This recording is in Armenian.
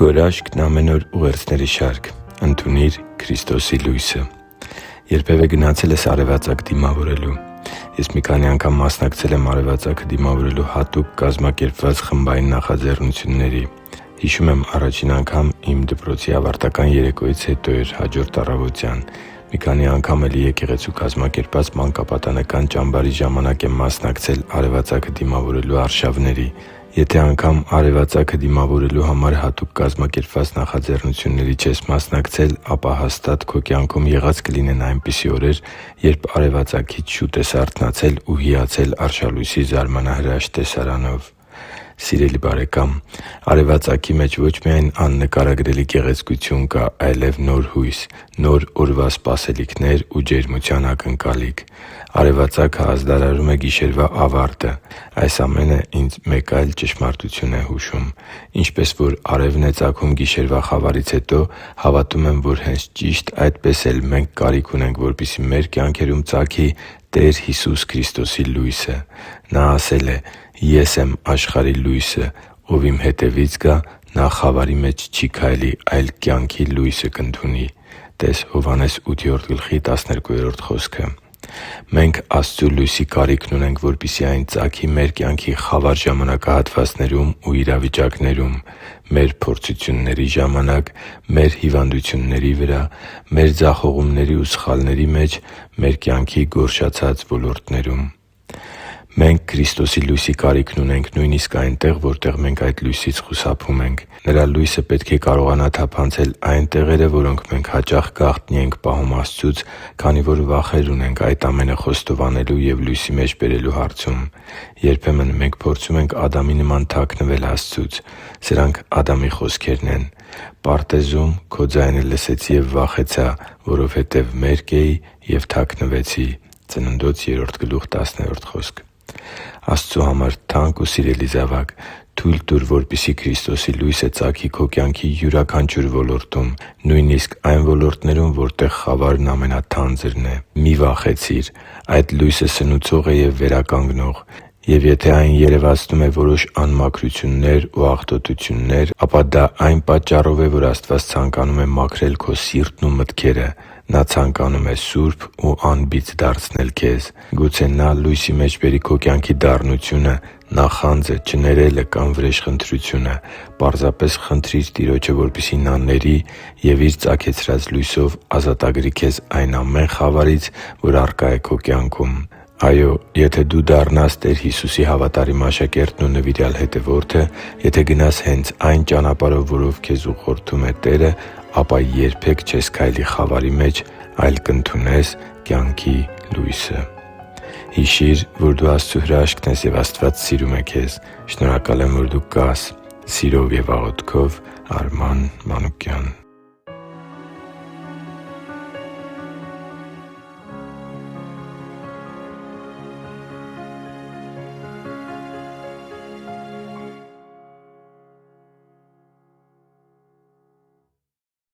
Գորաշկն ամեն օր ուղերձների շարք։ Ընդունի՛ր Քրիստոսի լույսը։ Երբևէ գնացե՞լ ես արևածագ դիմավորելու։ Ես մի քանի անգամ մասնակցել եմ արևածագը դիմավորելու հատուկ կազմակերպված խմբային նախաձեռնությունների։ Հիշում եմ, առաջին անգամ իմ դպրոցի ավարտական երեկոյից հետո էր, հաջորդ առավոտյան։ Մի քանի անգամ էլի եկեղեցու կազմակերպած մանկապատանեկան ճամբարի ժամանակ եմ մասնակցել արևածագը դիմավորելու արշավների։ Եթե անգամ արևածագը դիմավորելու համար հատուկ կազմակերպված նախաձեռնությունների չես մասնակցել, ապա հաստատ քո կյանքում եղած կլինեն այնպիսի օրեր, երբ արևածագից շուտ ես արթնացել ու հիացել արշալույսի զարմանահրաշ տեսարանով։ Սիրելի՛ բարեկամ, արևածագի մեջ ոչ միայն աննկարագրելի գեղեցկություն կա, այլև նոր հույս, նոր օրվա սպասելիքներ ու ջերմության ակնկալիք։ Արևածագը ազդարարում է գիշերվա ավարտը։ Այս ամենը ինձ մեկ այլ ճշմարտություն է հուշում։ Ինչպես որ արևն է ծագում գիշերվա խավարից հետո, հավատում եմ, որ հենց ճիշտ այդպես էլ մենք կարիք ունենք, որպեսզի մեր կյանքերում ծագի Տեր Հիսուս Քրիստոսի լույսը։ Նա ասել է. «Ես եմ աշխարհի լույսը. ով իմ հետևից գա, նա խավարի մեջ չի քայլի, այլ կյանքի լույսը կընդունի» (տե՛ս Հովհաննես 8:12 խոսքը)։ Մենք Աստծու լույսի կարիքն ունենք, որպեսզի այն ծագի մեր կյանքի խավար ժամանակահատվածներում ու իրավիճակներում՝ մեր փորձությունների ժամանակ, մեր հիվանդությունների վրա, մեր ձախողումների ու սխալների մեջ, մեր կյանքի գորշացած ոլորտներում։ Մենք Քրիստոսի լույսի կարիքն ունենք նույնիսկ այնտեղ, որտեղ մենք այդ լույսից խուսափում ենք։ Նրա լույսը պետք է կարողանա թափանցել այն տեղերը, որոնք մենք հաճախ գաղտնի ենք պահում Աստծուց, քանի որ վախեր ունենք այդ ամենը խոստովանելու և լույսի մեջ բերելու հարցում։ Երբեմն մենք փորձում ենք Ադամի նման թաքնվել Աստծուց։ Սրանք Ադամի խոսքերն են. «Պարտեզում քո ձայնը լսեցի և վախեցա, որովհետև մերկ էի և թաքնվեցի» (Ծննդոց 3:10)։ Աստծու համար թանկ ու սիրելի՛ զավակ, թույլ տուր, որպեսզի Քրիստոսի լույսը ծագի քո կյանքի յուրաքանչյուր ոլորտում, նույնիսկ այն ոլորտներում, որտեղ խավարն ամենաթանձրն է։ Մի՛ վախեցիր։ Այդ լույսը սնուցող է և վերականգնող։ Եվ եթե այն երևացնում է որոշ անմաքրություններ ու աղտոտություններ, ապա դա այն պատճառով է, որ Աստված ցանկանում է մաքրել քո սիրտն ու մտքերը։ Նա ցանկանում է սուրբ ու անբիծ դարձնել քեզ։ Գուցե Նա լույսի մեջ բերի քո կյանքի դառնությունը, նախանձը, չներելը կամ վրեժխնդրությունը։ Պարզապես խնդրի՛ր Տիրոջը, որպեսզի Նա ների և Իր ծագեցրած լույսով ազատագրի քեզ այն ամեն խավարից, որ առկա է քո կյանքում։ Այո, եթե դու դառնաս Տեր Հիսուսի հավատարիմ աշակերտն ու նվիրյալ հետևորդը, եթե գնաս հենց այն ճանապարհով, որով քեզ ուղղորդում է Տերը, ապա երբե՛ք չես քայլի խավարի մեջ, այլ կընդունես կյանքի լույսը։ Հիշի՛ր, որ դու Աստծո հրաշքն ես, և Աստված սիրում է քեզ։ Շնորհակալ եմ, որ դու կա՛ս։ Սիրով և աղոթքով, Արման Մանուկյան։